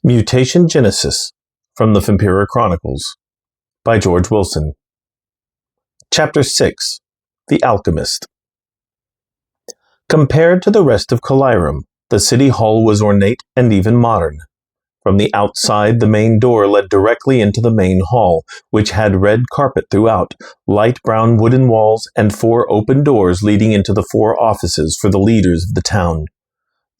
Mutation Genesis from the Fempiror Chronicles by George Willson. Chapter 6. The Alchemist. Compared to the rest of Calirum, the city hall was ornate and even modern. From the outside, the main door led directly into the main hall, which had red carpet throughout, light brown wooden walls, and 4 open doors leading into the 4 offices for the leaders of the town.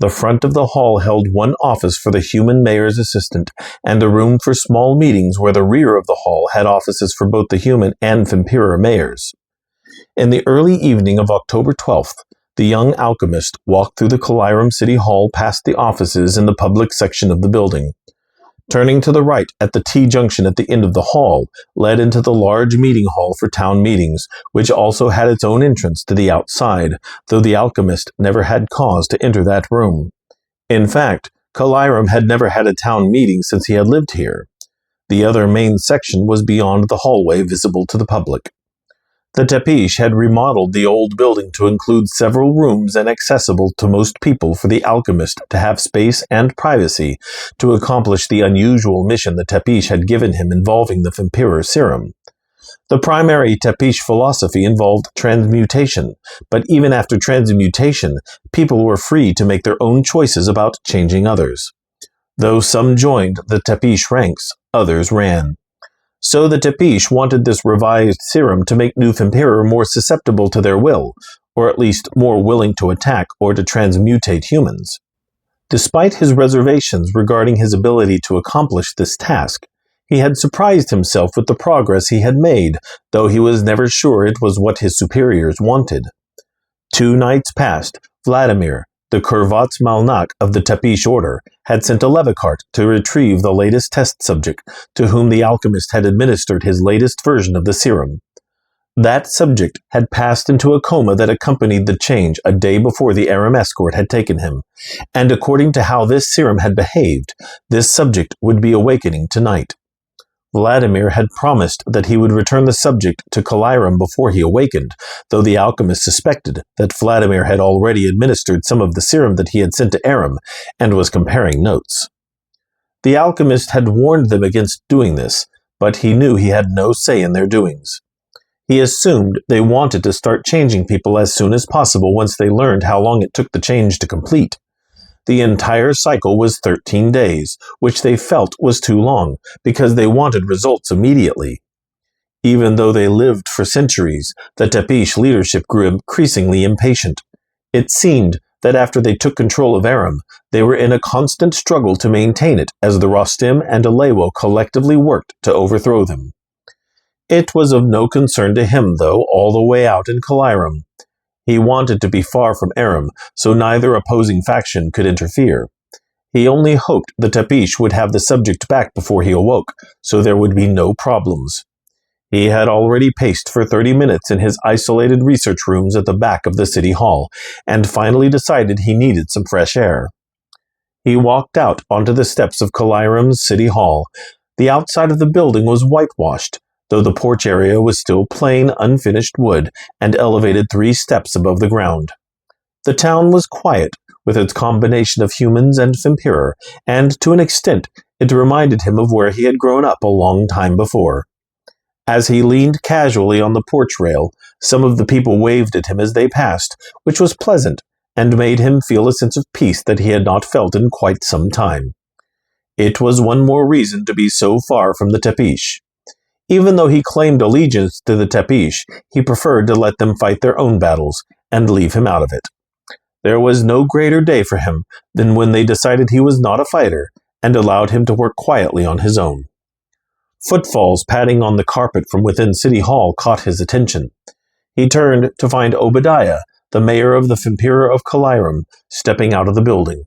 The front of the hall held 1 office for the human mayor's assistant, and a room for small meetings where the rear of the hall had offices for both the human and Fempiror mayors. In the early evening of October 12th, the young alchemist walked through the Calirum City Hall past the offices in the public section of the building. Turning to the right at the T-junction at the end of the hall, led into the large meeting hall for town meetings, which also had its own entrance to the outside, though the alchemist never had cause to enter that room. In fact, Calirum had never had a town meeting since he had lived here. The other main section was beyond the hallway visible to the public. The Tepish had remodeled the old building to include several rooms and accessible to most people for the alchemist to have space and privacy to accomplish the unusual mission the Tepish had given him involving the Fempiror serum. The primary Tepish philosophy involved transmutation, but even after transmutation, people were free to make their own choices about changing others. Though some joined the Tepish ranks, others ran. So the Tepish wanted this revised serum to make new Fempiror more susceptible to their will, or at least more willing to attack or to transmutate humans. Despite his reservations regarding his ability to accomplish this task, he had surprised himself with the progress he had made, though he was never sure it was what his superiors wanted. 2 nights past, Vladimir, the Kurvatz Malnak of the Tepish order, had sent a Levicart to retrieve the latest test subject, to whom the alchemist had administered his latest version of the serum. That subject had passed into a coma that accompanied the change a day before the Aram escort had taken him, and according to how this serum had behaved, this subject would be awakening tonight. Vladimir had promised that he would return the subject to Calirum before he awakened, though the alchemist suspected that Vladimir had already administered some of the serum that he had sent to Aram, and was comparing notes. The alchemist had warned them against doing this, but he knew he had no say in their doings. He assumed they wanted to start changing people as soon as possible once they learned how long it took the change to complete. The entire cycle was 13 days, which they felt was too long, because they wanted results immediately. Even though they lived for centuries, the Tepish leadership grew increasingly impatient. It seemed that after they took control of Aram, they were in a constant struggle to maintain it as the Rostim and Alewo collectively worked to overthrow them. It was of no concern to him, though, all the way out in Calirum. He wanted to be far from Aram, so neither opposing faction could interfere. He only hoped the Tepish would have the subject back before he awoke, so there would be no problems. He had already paced for 30 minutes in his isolated research rooms at the back of the city hall, and finally decided he needed some fresh air. He walked out onto the steps of Calirum's city hall. The outside of the building was whitewashed, though the porch area was still plain, unfinished wood, and elevated 3 steps above the ground. The town was quiet, with its combination of humans and Fempiror, and to an extent it reminded him of where he had grown up a long time before. As he leaned casually on the porch rail, some of the people waved at him as they passed, which was pleasant, and made him feel a sense of peace that he had not felt in quite some time. It was one more reason to be so far from the Tepish. Even though he claimed allegiance to the Tepish, he preferred to let them fight their own battles, and leave him out of it. There was no greater day for him than when they decided he was not a fighter, and allowed him to work quietly on his own. Footfalls padding on the carpet from within City Hall caught his attention. He turned to find Obadiah, the mayor of the Fempiror of Calirum, stepping out of the building.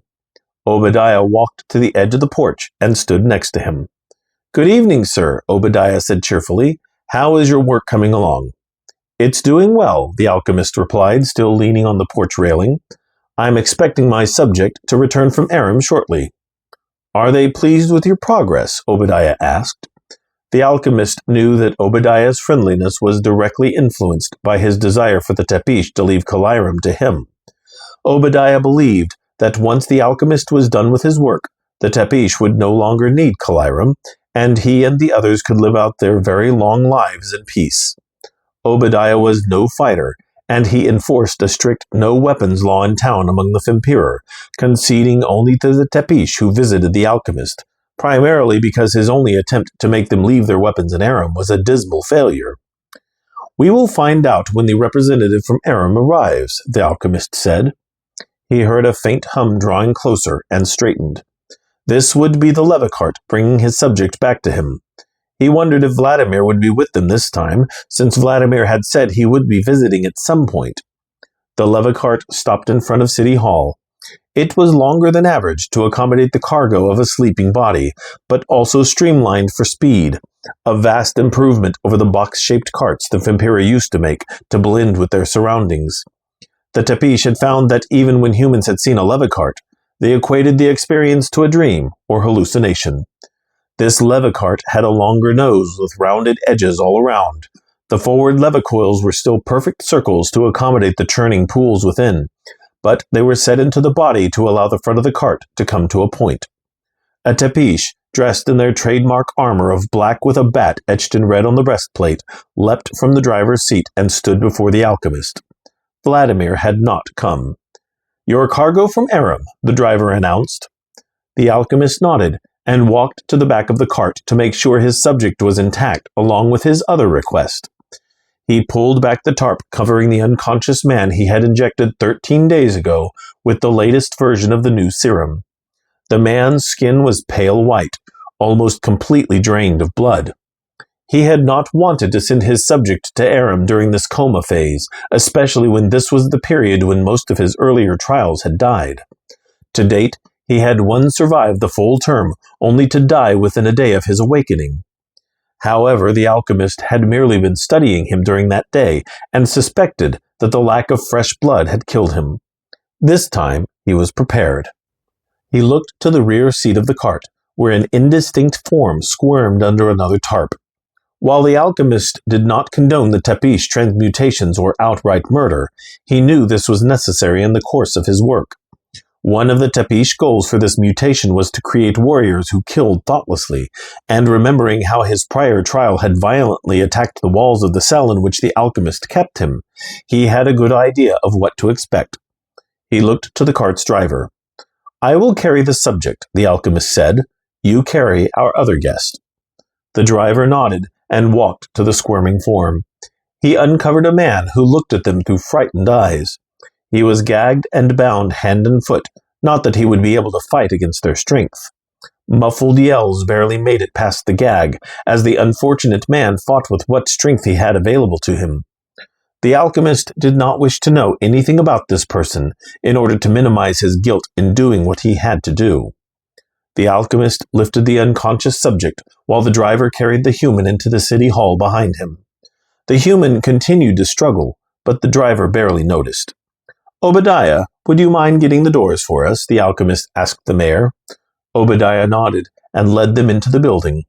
Obadiah walked to the edge of the porch and stood next to him. "Good evening, sir," Obadiah said cheerfully. "How is your work coming along?" "It's doing well," the alchemist replied, still leaning on the porch railing. "I'm expecting my subject to return from Aram shortly." "Are they pleased with your progress?" Obadiah asked. The alchemist knew that Obadiah's friendliness was directly influenced by his desire for the Tepish to leave Calirum to him. Obadiah believed that once the alchemist was done with his work, The Tepish would no longer need Calirum, and he and the others could live out their very long lives in peace. Obadiah was no fighter, and he enforced a strict no-weapons law in town among the Fempiror, conceding only to the Tepish who visited the Alchemist, primarily because his only attempt to make them leave their weapons in Aram was a dismal failure. "We will find out when the representative from Aram arrives," the Alchemist said. He heard a faint hum drawing closer and straightened. This would be the Levicart bringing his subject back to him. He wondered if Vladimir would be with them this time, since Vladimir had said he would be visiting at some point. The Levicart stopped in front of City Hall. It was longer than average to accommodate the cargo of a sleeping body, but also streamlined for speed, a vast improvement over the box-shaped carts the Fempiror used to make to blend with their surroundings. The Tepish had found that even when humans had seen a Levicart, they equated the experience to a dream or hallucination. This Levicart had a longer nose with rounded edges all around. The forward levicoils were still perfect circles to accommodate the churning pools within, but they were set into the body to allow the front of the cart to come to a point. A Tepish, dressed in their trademark armor of black with a bat etched in red on the breastplate, leapt from the driver's seat and stood before the Alchemist. Vladimir had not come. "Your cargo from Aram," the driver announced. The Alchemist nodded and walked to the back of the cart to make sure his subject was intact, along with his other request. He pulled back the tarp covering the unconscious man he had injected 13 days ago with the latest version of the new serum. The man's skin was pale white, almost completely drained of blood. He had not wanted to send his subject to Aram during this coma phase, especially when this was the period when most of his earlier trials had died. To date, he had one survived the full term, only to die within a day of his awakening. However, the Alchemist had merely been studying him during that day and suspected that the lack of fresh blood had killed him. This time, he was prepared. He looked to the rear seat of the cart, where an indistinct form squirmed under another tarp. While the Alchemist did not condone the Tepish transmutations or outright murder, he knew this was necessary in the course of his work. One of the Tepish goals for this mutation was to create warriors who killed thoughtlessly, and remembering how his prior trial had violently attacked the walls of the cell in which the Alchemist kept him, he had a good idea of what to expect. He looked to the cart's driver. "I will carry the subject," the Alchemist said. "You carry our other guest." The driver nodded and walked to the squirming form. He uncovered a man who looked at them through frightened eyes. He was gagged and bound hand and foot, not that he would be able to fight against their strength. Muffled yells barely made it past the gag, as the unfortunate man fought with what strength he had available to him. The Alchemist did not wish to know anything about this person, in order to minimize his guilt in doing what he had to do. The Alchemist lifted the unconscious subject, while the driver carried the human into the city hall behind him. The human continued to struggle, but the driver barely noticed. "Obadiah, would you mind getting the doors for us?" the Alchemist asked the mayor. Obadiah nodded and led them into the building.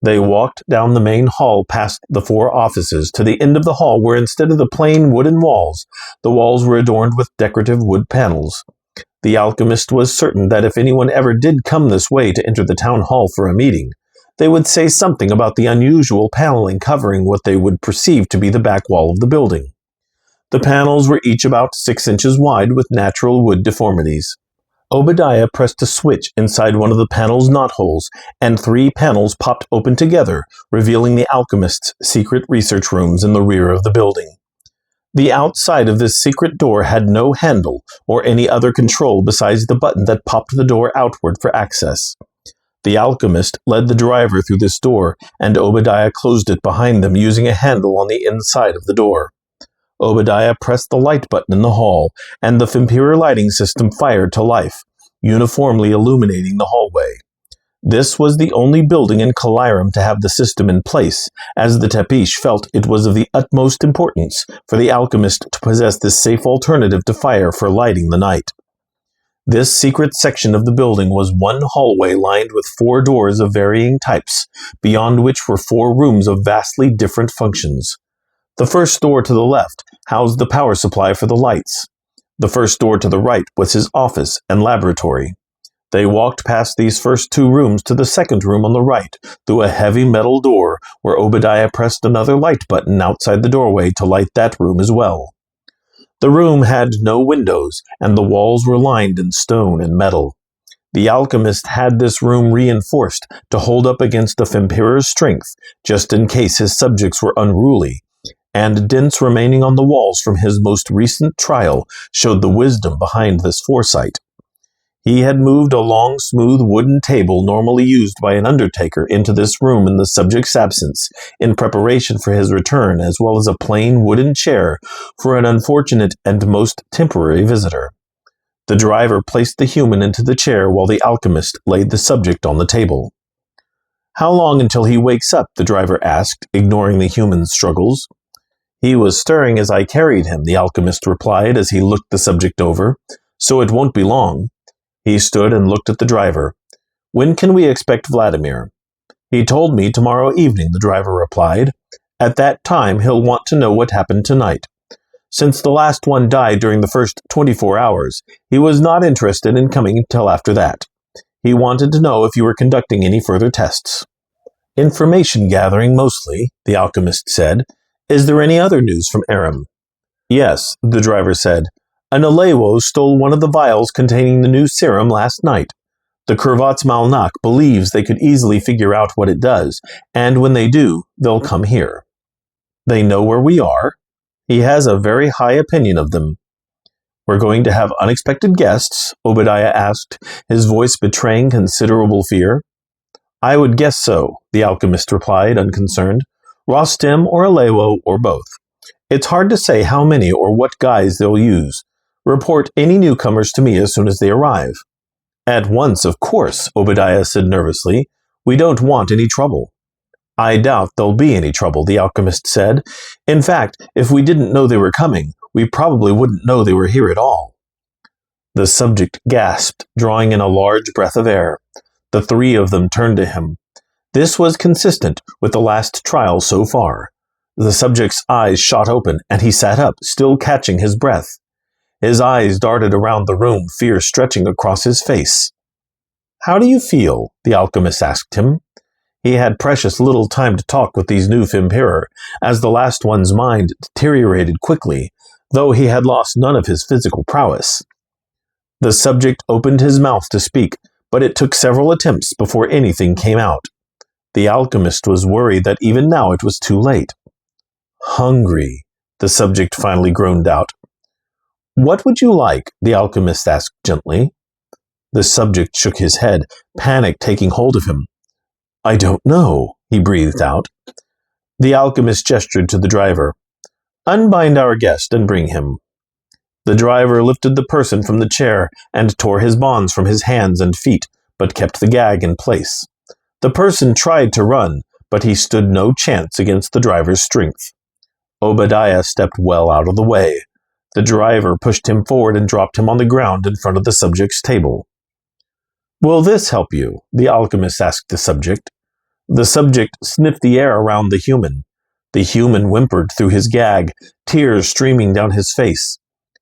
They walked down the main hall past the 4 offices to the end of the hall where instead of the plain wooden walls, the walls were adorned with decorative wood panels. The Alchemist was certain that if anyone ever did come this way to enter the town hall for a meeting, they would say something about the unusual paneling covering what they would perceive to be the back wall of the building. The panels were each about 6 inches wide with natural wood deformities. Obadiah pressed a switch inside one of the panel's knotholes, and 3 panels popped open together, revealing the Alchemist's secret research rooms in the rear of the building. The outside of this secret door had no handle or any other control besides the button that popped the door outward for access. The Alchemist led the driver through this door, and Obadiah closed it behind them using a handle on the inside of the door. Obadiah pressed the light button in the hall, and the Fempiror lighting system fired to life, uniformly illuminating the hallway. This was the only building in Calirum to have the system in place, as the Tepish felt it was of the utmost importance for the Alchemist to possess this safe alternative to fire for lighting the night. This secret section of the building was one hallway lined with 4 doors of varying types, beyond which were 4 rooms of vastly different functions. The first door to the left housed the power supply for the lights. The first door to the right was his office and laboratory. They walked past these first two rooms to the second room on the right, through a heavy metal door where Obadiah pressed another light button outside the doorway to light that room as well. The room had no windows, and the walls were lined in stone and metal. The alchemist had this room reinforced to hold up against the Fempiror's strength, just in case his subjects were unruly, and dents remaining on the walls from his most recent trial showed the wisdom behind this foresight. He had moved a long, smooth wooden table normally used by an undertaker into this room in the subject's absence, in preparation for his return, as well as a plain wooden chair for an unfortunate and most temporary visitor. The driver placed the human into the chair while the alchemist laid the subject on the table. "How long until he wakes up?" the driver asked, ignoring the human's struggles. "He was stirring as I carried him," the alchemist replied as he looked the subject over, "so it won't be long." He stood and looked at the driver. "When can we expect Vladimir?" "He told me tomorrow evening," the driver replied. "At that time he'll want to know what happened tonight. Since the last one died during the first 24 hours, he was not interested in coming until after that. He wanted to know if you were conducting any further tests." "Information gathering mostly," the alchemist said. "Is there any other news from Aram?" "Yes," the driver said. "An Alewo stole one of the vials containing the new serum last night. The Kurvatz Malnak believes they could easily figure out what it does, and when they do, they'll come here." "They know where we are?" "He has a very high opinion of them." "We're going to have unexpected guests?" Obadiah asked, his voice betraying considerable fear. "I would guess so," the alchemist replied, unconcerned. "Rostim or Alewo or both. It's hard to say how many or what guise they'll use. Report any newcomers to me as soon as they arrive." "At once, of course," Obadiah said nervously. "We don't want any trouble." "I doubt there'll be any trouble," the alchemist said. "In fact, if we didn't know they were coming, we probably wouldn't know they were here at all." The subject gasped, drawing in a large breath of air. The three of them turned to him. This was consistent with the last trial so far. The subject's eyes shot open, and he sat up, still catching his breath. His eyes darted around the room, fear stretching across his face. "How do you feel?" the alchemist asked him. He had precious little time to talk with these new Fempiror, as the last one's mind deteriorated quickly, though he had lost none of his physical prowess. The subject opened his mouth to speak, but it took several attempts before anything came out. The alchemist was worried that even now it was too late. "Hungry," the subject finally groaned out. "What would you like?" the alchemist asked gently. The subject shook his head, panic taking hold of him. "I don't know," he breathed out. The alchemist gestured to the driver. "Unbind our guest and bring him." The driver lifted the person from the chair and tore his bonds from his hands and feet, but kept the gag in place. The person tried to run, but he stood no chance against the driver's strength. Obadiah stepped well out of the way. The driver pushed him forward and dropped him on the ground in front of the subject's table. "Will this help you?" the alchemist asked the subject. The subject sniffed the air around the human. The human whimpered through his gag, tears streaming down his face.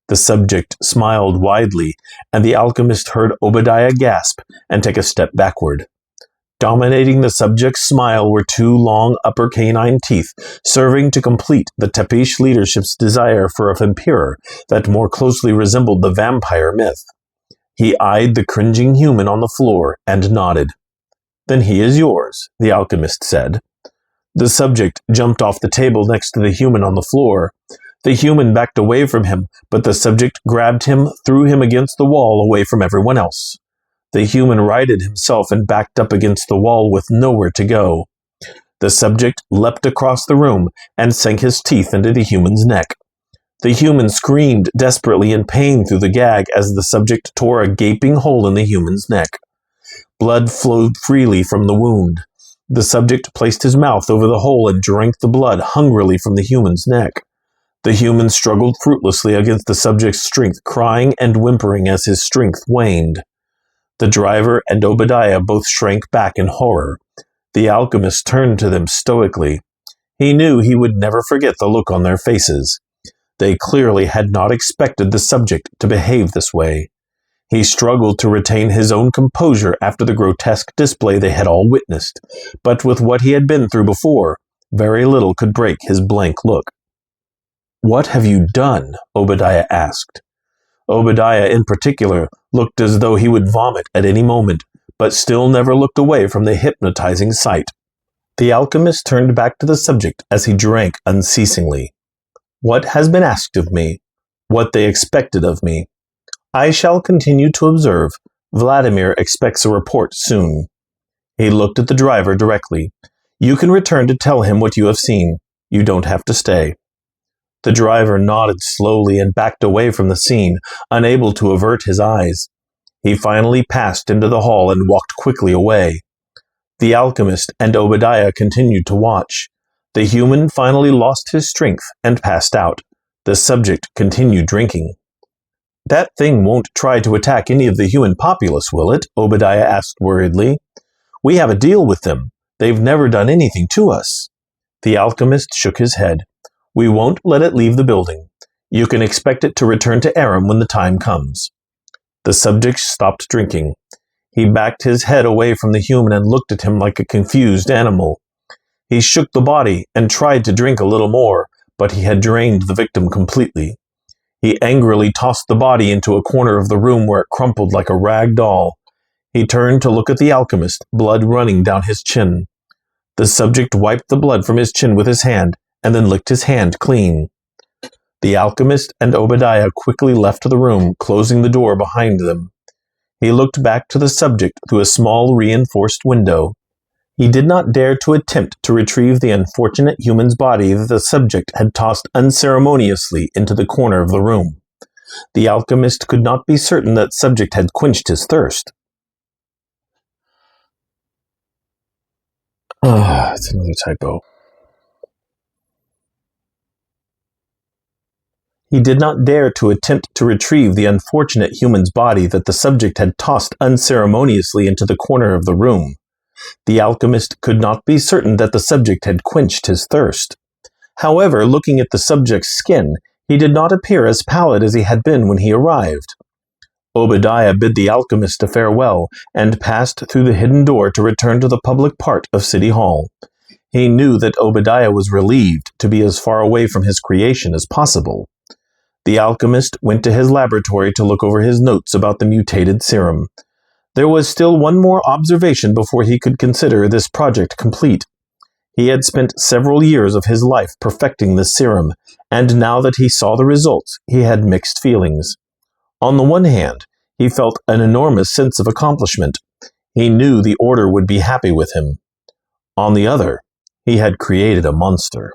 The subject smiled widely, and the alchemist heard Obadiah gasp and take a step backward. Dominating the subject's smile were two long upper canine teeth, serving to complete the Tepish leadership's desire for a Fempiror that more closely resembled the vampire myth. He eyed the cringing human on the floor and nodded. "Then he is yours," the alchemist said. The subject jumped off the table next to the human on the floor. The human backed away from him, but the subject grabbed him, threw him against the wall away from everyone else. The human righted himself and backed up against the wall with nowhere to go. The subject leapt across the room and sank his teeth into the human's neck. The human screamed desperately in pain through the gag as the subject tore a gaping hole in the human's neck. Blood flowed freely from the wound. The subject placed his mouth over the hole and drank the blood hungrily from the human's neck. The human struggled fruitlessly against the subject's strength, crying and whimpering as his strength waned. The driver and Obadiah both shrank back in horror. The alchemist turned to them stoically. He knew he would never forget the look on their faces. They clearly had not expected the subject to behave this way. He struggled to retain his own composure after the grotesque display they had all witnessed, but with what he had been through before, very little could break his blank look. "What have you done?" Obadiah asked. Obadiah, in particular, looked as though he would vomit at any moment, but still never looked away from the hypnotizing sight. The alchemist turned back to the subject as he drank unceasingly. "What has been asked of me? What they expected of me. I shall continue to observe. Vladimir expects a report soon." He looked at the driver directly. "You can return to tell him what you have seen. You don't have to stay." The driver nodded slowly and backed away from the scene, unable to avert his eyes. He finally passed into the hall and walked quickly away. The alchemist and Obadiah continued to watch. The human finally lost his strength and passed out. The subject continued drinking. "That thing won't try to attack any of the human populace, will it?" Obadiah asked worriedly. "We have a deal with them. They've never done anything to us." The alchemist shook his head. "We won't let it leave the building. You can expect it to return to Aram when the time comes." The subject stopped drinking. He backed his head away from the human and looked at him like a confused animal. He shook the body and tried to drink a little more, but he had drained the victim completely. He angrily tossed the body into a corner of the room where it crumpled like a rag doll. He turned to look at the alchemist, blood running down his chin. The subject wiped the blood from his chin with his hand and then licked his hand clean. The alchemist and Obadiah quickly left the room, closing the door behind them. He looked back to the subject through a small reinforced window. He did not dare to attempt to retrieve the unfortunate human's body that the subject had tossed unceremoniously into the corner of the room. The alchemist could not be certain that subject had quenched his thirst. It's another typo. He did not dare to attempt to retrieve the unfortunate human's body that the subject had tossed unceremoniously into the corner of the room. The alchemist could not be certain that the subject had quenched his thirst. However, looking at the subject's skin, he did not appear as pallid as he had been when he arrived. Obadiah bid the alchemist a farewell and passed through the hidden door to return to the public part of City Hall. He knew that Obadiah was relieved to be as far away from his creation as possible. The alchemist went to his laboratory to look over his notes about the mutated serum. There was still one more observation before he could consider this project complete. He had spent several years of his life perfecting this serum, and now that he saw the results, he had mixed feelings. On the one hand, he felt an enormous sense of accomplishment. He knew the Order would be happy with him. On the other, he had created a monster.